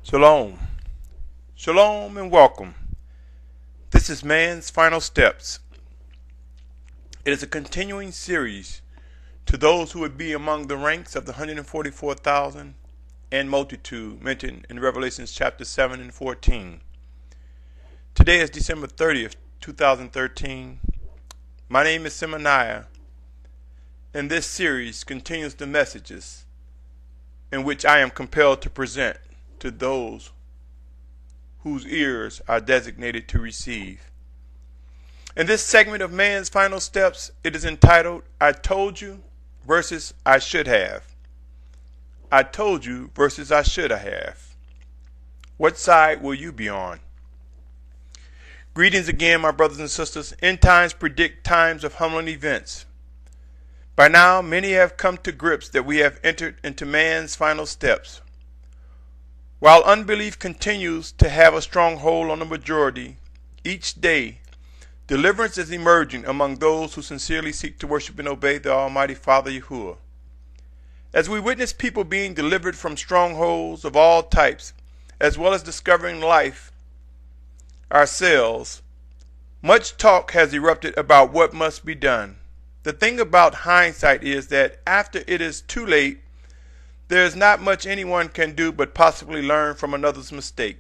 Shalom. Shalom and welcome. This is Man's Final Steps. It is a continuing series to those who would be among the ranks of the 144,000 and multitude mentioned in Revelation chapter 7 and 14. Today is December 30th, 2013. My name is Symmanayah, and this series continues the messages in which I am compelled to present to those whose ears are designated to receive. In this segment of Man's Final Steps, it is entitled, I Told You versus I Should Have. I told you versus I should have. What side will you be on? Greetings again, my brothers and sisters. End times predict times of humbling events. By now, many have come to grips that we have entered into man's final steps. While unbelief continues to have a strong hold on the majority, each day, deliverance is emerging among those who sincerely seek to worship and obey the Almighty Father Yahuwah. As we witness people being delivered from strongholds of all types, as well as discovering life ourselves, much talk has erupted about what must be done. The thing about hindsight is that after it is too late, there is not much anyone can do but possibly learn from another's mistake.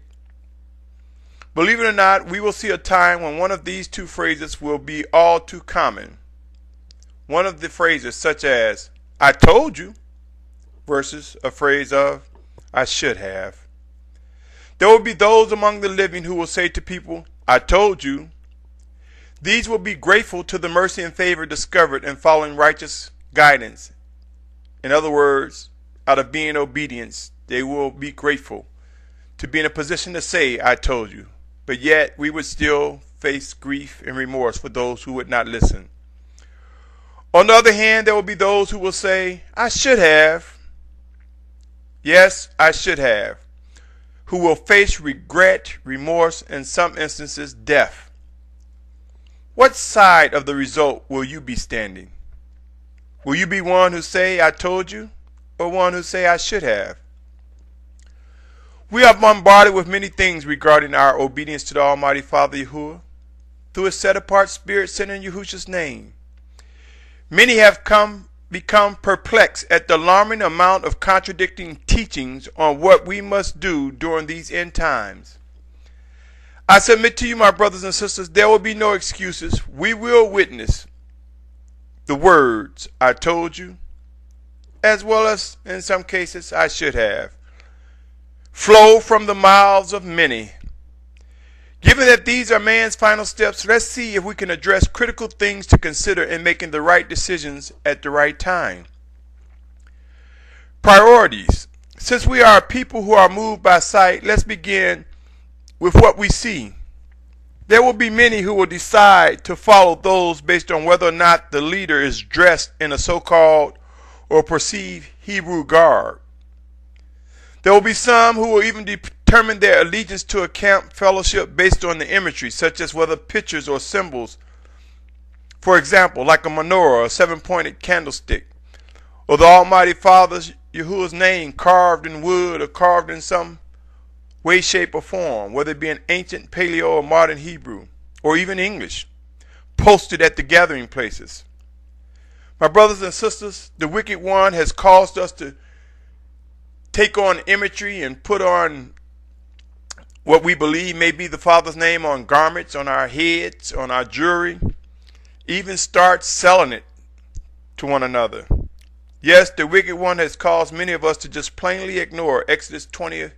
Believe it or not, we will see a time when one of these two phrases will be all too common. One of the phrases such as, I told you, versus a phrase of, I should have. There will be those among the living who will say to people, I told you. These will be grateful to the mercy and favor discovered in following righteous guidance. In other words, out of being obedience, they will be grateful to be in a position to say, I told you. But yet, we would still face grief and remorse for those who would not listen. On the other hand, there will be those who will say, I should have. Yes, I should have. Who will face regret, remorse, and in some instances, death. What side of the result will you be standing? Will you be one who say, I told you? Or one who say, I should have? We are bombarded with many things regarding our obedience to the Almighty Father Yahuwah through His set-apart Spirit sent in Yahusha's name. Many have become perplexed at the alarming amount of contradicting teachings on what we must do during these end times. I submit to you, my brothers and sisters, there will be no excuses. We will witness the words, I told you, as well as, in some cases, I should have, flow from the mouths of many. Given that these are man's final steps, let's see if we can address critical things to consider in making the right decisions at the right time. Priorities. Since we are a people who are moved by sight, let's begin with what we see. There will be many who will decide to follow those based on whether or not the leader is dressed in a so-called or perceived Hebrew garb. There will be some who will even determine their allegiance to a camp fellowship based on the imagery, such as whether pictures or symbols, for example, like a menorah or a seven-pointed candlestick, or the Almighty Father Yahuwah's name carved in wood or carved in some way, shape, or form, whether it be in ancient Paleo or modern Hebrew, or even English, posted at the gathering places. My brothers and sisters, the wicked one has caused us to take on imagery and put on what we believe may be the Father's name on garments, on our heads, on our jewelry, even start selling it to one another. Yes, the wicked one has caused many of us to just plainly ignore Exodus 20th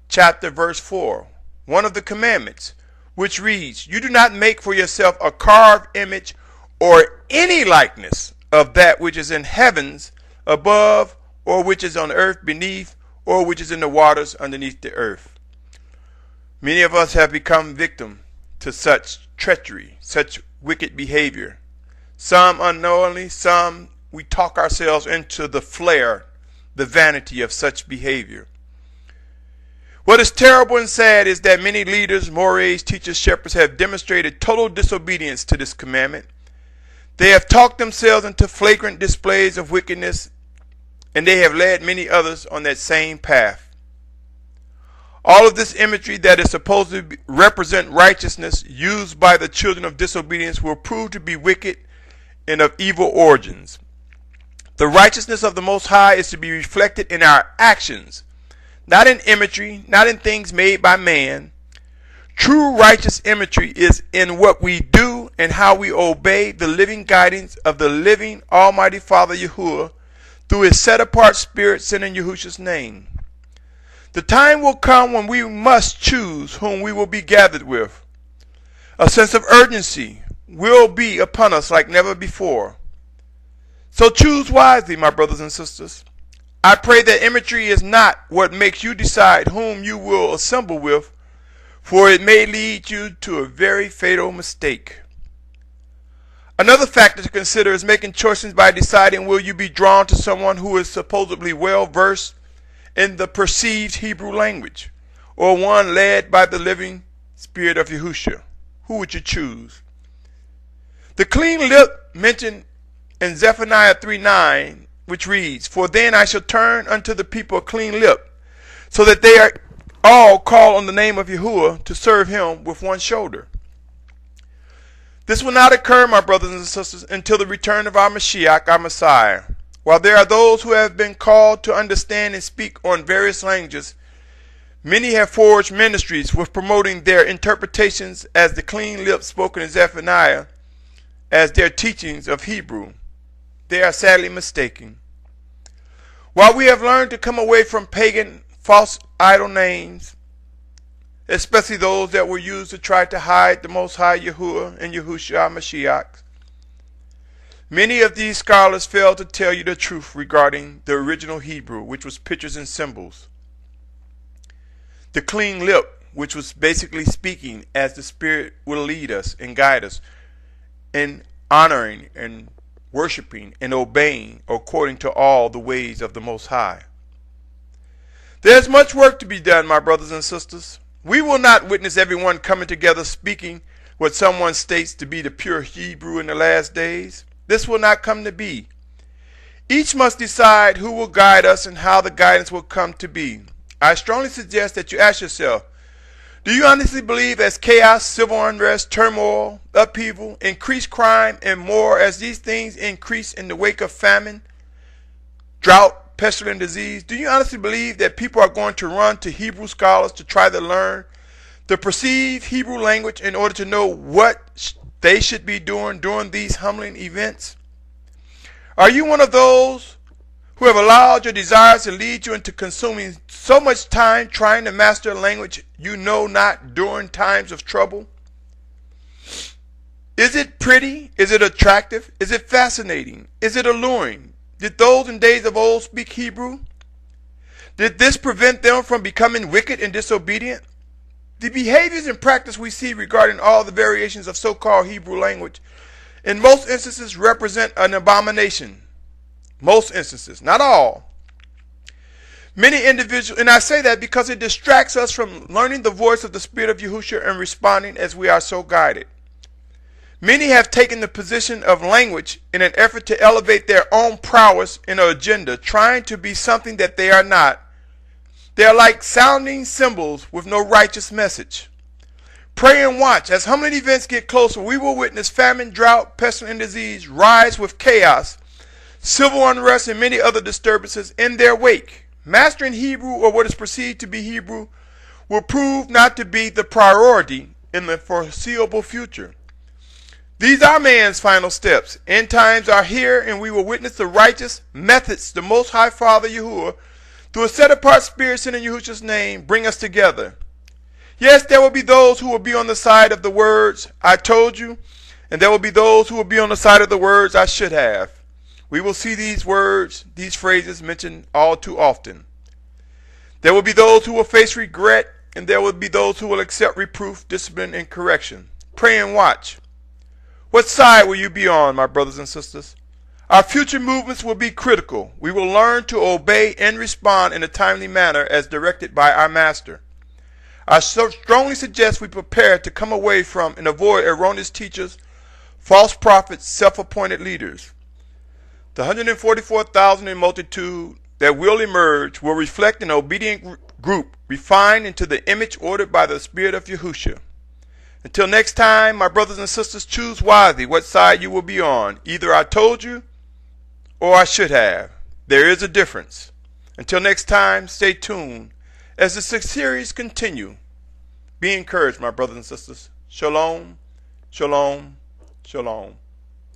chapter verse 4, one of the commandments, which reads, you do not make for yourself a carved image or any likeness of that which is in heavens above, or which is on earth beneath, or which is in the waters underneath the earth. Many of us have become victim to such treachery, such wicked behavior. Some unknowingly, some we talk ourselves into the flare, the vanity of such behavior. What is terrible and sad is that many leaders, mores, teachers, shepherds have demonstrated total disobedience to this commandment. They have talked themselves into flagrant displays of wickedness, and they have led many others on that same path. All of this imagery that is supposed to represent righteousness used by the children of disobedience will prove to be wicked and of evil origins. The righteousness of the Most High is to be reflected in our actions, not in imagery, not in things made by man. True righteous imagery is in what we do and how we obey the living guidance of the living Almighty Father Yahuwah through His set-apart Spirit sent in Yahusha's name. The time will come when we must choose whom we will be gathered with. A sense of urgency will be upon us like never before. So choose wisely, my brothers and sisters. I pray that imagery is not what makes you decide whom you will assemble with, for it may lead you to a very fatal mistake. Another factor to consider is making choices by deciding will you be drawn to someone who is supposedly well versed in the perceived Hebrew language, or one led by the living Spirit of Yahusha. Who would you choose? The clean lip mentioned in Zephaniah 3:9, which reads, "For then I shall turn unto the people a clean lip, so that they are all call on the name of Yahuwah to serve Him with one shoulder." This will not occur, my brothers and sisters, until the return of our Mashiach, our Messiah. While there are those who have been called to understand and speak on various languages, many have forged ministries with promoting their interpretations as the clean lips spoken in Zephaniah as their teachings of Hebrew. They are sadly mistaken. While we have learned to come away from pagan, false idol names, especially those that were used to try to hide the Most High Yahuwah and Yahushua Mashiach, many of these scholars fail to tell you the truth regarding the original Hebrew, which was pictures and symbols. The clean lip, which was basically speaking as the Spirit will lead us and guide us in honoring and worshiping and obeying according to all the ways of the Most High. There's much work to be done, my brothers and sisters. We will not witness everyone coming together speaking what someone states to be the pure Hebrew in the last days. This will not come to be. Each must decide who will guide us and how the guidance will come to be. I strongly suggest that you ask yourself, do you honestly believe as chaos, civil unrest, turmoil, upheaval, increased crime, and more as these things increase in the wake of famine, drought, pestilence, disease, do you honestly believe that people are going to run to Hebrew scholars to try to learn the perceived Hebrew language in order to know what they should be doing during these humbling events? Are you one of those who have allowed your desires to lead you into consuming so much time trying to master a language you know not during times of trouble? Is it pretty? Is it attractive? Is it fascinating? Is it alluring? Did those in days of old speak Hebrew? Did this prevent them from becoming wicked and disobedient? The behaviors and practice we see regarding all the variations of so-called Hebrew language in most instances represent an abomination. Most instances, not all. Many individuals, and I say that because it distracts us from learning the voice of the Spirit of Yahusha and responding as we are so guided. Many have taken the position of language in an effort to elevate their own prowess in an agenda, trying to be something that they are not. They are like sounding cymbals with no righteous message. Pray and watch. As humbling events get closer, we will witness famine, drought, pestilence, and disease rise with chaos, civil unrest, and many other disturbances in their wake. Mastering Hebrew, or what is perceived to be Hebrew, will prove not to be the priority in the foreseeable future. These are man's final steps. End times are here, and we will witness the righteous methods the Most High Father Yahuwah, through a set-apart Spirit sent in Yahusha's name, bring us together. Yes, there will be those who will be on the side of the words, "I told you," and there will be those who will be on the side of the words, "I should have." We will see these words, these phrases mentioned all too often. There will be those who will face regret, and there will be those who will accept reproof, discipline, and correction. Pray and watch. What side will you be on, my brothers and sisters? Our future movements will be critical. We will learn to obey and respond in a timely manner as directed by our Master. I strongly suggest we prepare to come away from and avoid erroneous teachers, false prophets, self-appointed leaders. The 144,000 in multitude that will emerge will reflect an obedient group refined into the image ordered by the Spirit of Yahusha. Until next time, my brothers and sisters, choose wisely what side you will be on. Either I told you or I should have. There is a difference. Until next time, stay tuned as the series continue. Be encouraged, my brothers and sisters. Shalom, shalom, shalom.